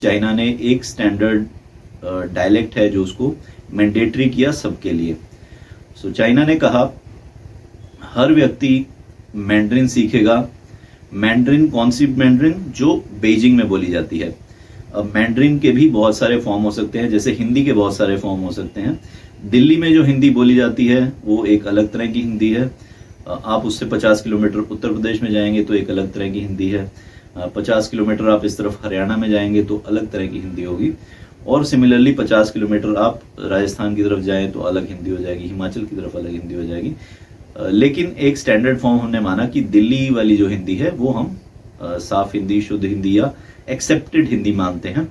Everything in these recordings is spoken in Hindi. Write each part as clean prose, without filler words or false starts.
चाइना ने एक स्टैंडर्ड डायलेक्ट है जो उसको मैंडेटरी किया सबके लिए। सो चाइना ने कहा हर व्यक्ति मैंड्रिन सीखेगा। मैंड्रिन कौन सी मैंड्रिन? जो बीजिंग में बोली जाती है। अब मैंड्रिन के भी बहुत सारे फॉर्म हो सकते हैं, जैसे हिंदी के बहुत सारे फॉर्म हो सकते हैं। दिल्ली में जो हिंदी बोली जाती है वो एक अलग तरह की हिंदी है। आप उससे 50 किलोमीटर उत्तर प्रदेश में जाएंगे तो एक अलग तरह की हिंदी है। 50 किलोमीटर आप इस तरफ हरियाणा में जाएंगे तो अलग तरह की हिंदी होगी। और सिमिलरली 50 किलोमीटर आप राजस्थान की तरफ जाएं तो अलग हिंदी हो जाएगी, हिमाचल की तरफ अलग हिंदी हो जाएगी। लेकिन एक स्टैंडर्ड फॉर्म हमने माना कि दिल्ली वाली जो हिंदी है वो हम साफ हिंदी, शुद्ध हिंदी या एक्सेप्टेड हिंदी मानते हैं।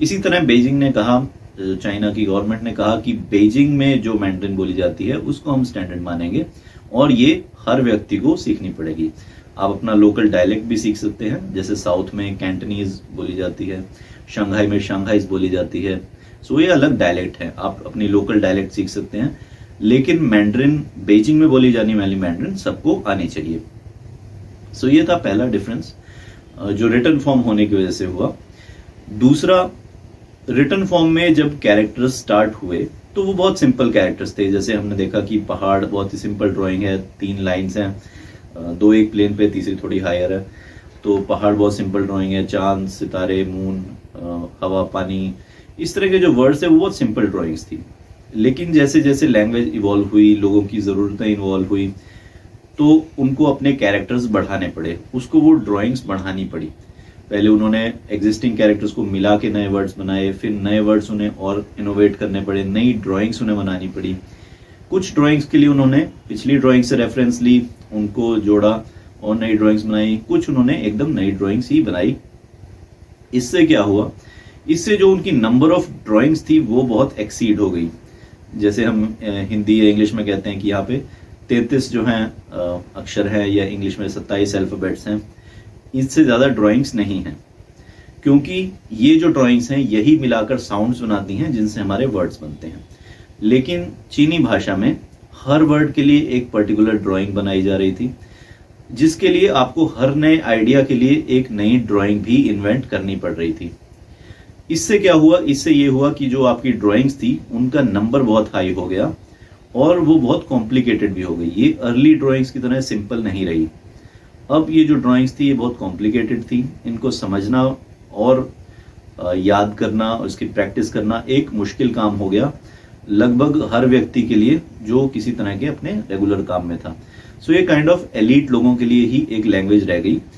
इसी तरह बीजिंग ने कहा, चाइना की गवर्नमेंट ने कहा कि बीजिंग में जो मैंड्रिन बोली जाती है उसको हम स्टैंडर्ड मानेंगे और ये हर व्यक्ति को सीखनी पड़ेगी। आप अपना लोकल डायलेक्ट भी सीख सकते हैं, जैसे साउथ में कैंटनीज बोली जाती है, शंघाई में शंघाईज बोली जाती है। सो ये अलग डायलेक्ट है, आप अपनी लोकल डायलेक्ट सीख सकते हैं। लेकिन मैंड्रिन, बीजिंग में बोली जाने वाली मैंड्रिन सबको आनी चाहिए। सो ये था पहला डिफरेंस जो रिटन फॉर्म होने की वजह से हुआ। दूसरा, रिटन फॉर्म में जब कैरेक्टर्स स्टार्ट हुए तो वो बहुत सिंपल कैरेक्टर्स थे। जैसे हमने देखा कि पहाड़ बहुत ही सिंपल ड्राइंग है, 3 लाइंस हैं, 2 एक प्लेन पे, तीसरी थोड़ी हायर है। तो पहाड़ बहुत सिंपल ड्राइंग है, चांद, सितारे, मून, हवा, पानी, इस तरह के जो वर्ड्स है वो बहुत सिंपल ड्राइंग्स थी। लेकिन जैसे जैसे लैंग्वेज इवॉल्व हुई, लोगों की ज़रूरतें इवॉल्व हुई, तो उनको अपने कैरेक्टर्स बढ़ाने पड़े, उसको वो ड्राइंग्स बढ़ानी पड़ी। पहले उन्होंने एग्जिस्टिंग कैरेक्टर्स को मिला के नए वर्ड्स बनाए, फिर नए वर्ड्स उन्हें और इनोवेट करने पड़े, नई ड्राइंग्स उन्हें बनानी पड़ी। कुछ ड्राइंग्स के लिए उन्होंने पिछली ड्राइंग से रेफरेंस ली, उनको जोड़ा और नई ड्राइंग्स बनाई। कुछ उन्होंने एकदम नई ड्राइंग्स ही बनाई। इससे क्या हुआ? इससे जो उनकी नंबर ऑफ ड्राइंग्स थी वो बहुत एक्सीड हो गई। जैसे हम हिंदी या इंग्लिश में कहते हैं कि यहाँ पे 33 जो हैं अक्षर हैं, या इंग्लिश में 27 अल्फाबेट्स हैं, इससे ज़्यादा ड्राइंग्स नहीं हैं। क्योंकि ये जो ड्राइंग्स हैं यही मिलाकर साउंड्स बनाती हैं जिनसे हमारे वर्ड्स बनते हैं। लेकिन चीनी भाषा में हर वर्ड के लिए एक पर्टिकुलर ड्राइंग बनाई जा रही थी, जिसके लिए आपको हर नए आइडिया के लिए एक नई ड्राइंग भी इन्वेंट करनी पड़ रही थी। इससे क्या हुआ? इससे ये हुआ कि जो आपकी ड्राइंग्स थी उनका नंबर बहुत हाई हो गया और वो बहुत कॉम्प्लिकेटेड भी हो गई। ये अर्ली ड्राइंग्स की तरह सिंपल नहीं रही। अब ये जो ड्राइंग्स थी ये बहुत कॉम्प्लिकेटेड थी, इनको समझना और याद करना और इसकी प्रैक्टिस करना एक मुश्किल काम हो गया लगभग हर व्यक्ति के लिए जो किसी तरह के अपने रेगुलर काम में था। सो ये काइंड ऑफ एलीट लोगों के लिए ही एक लैंग्वेज रह गई।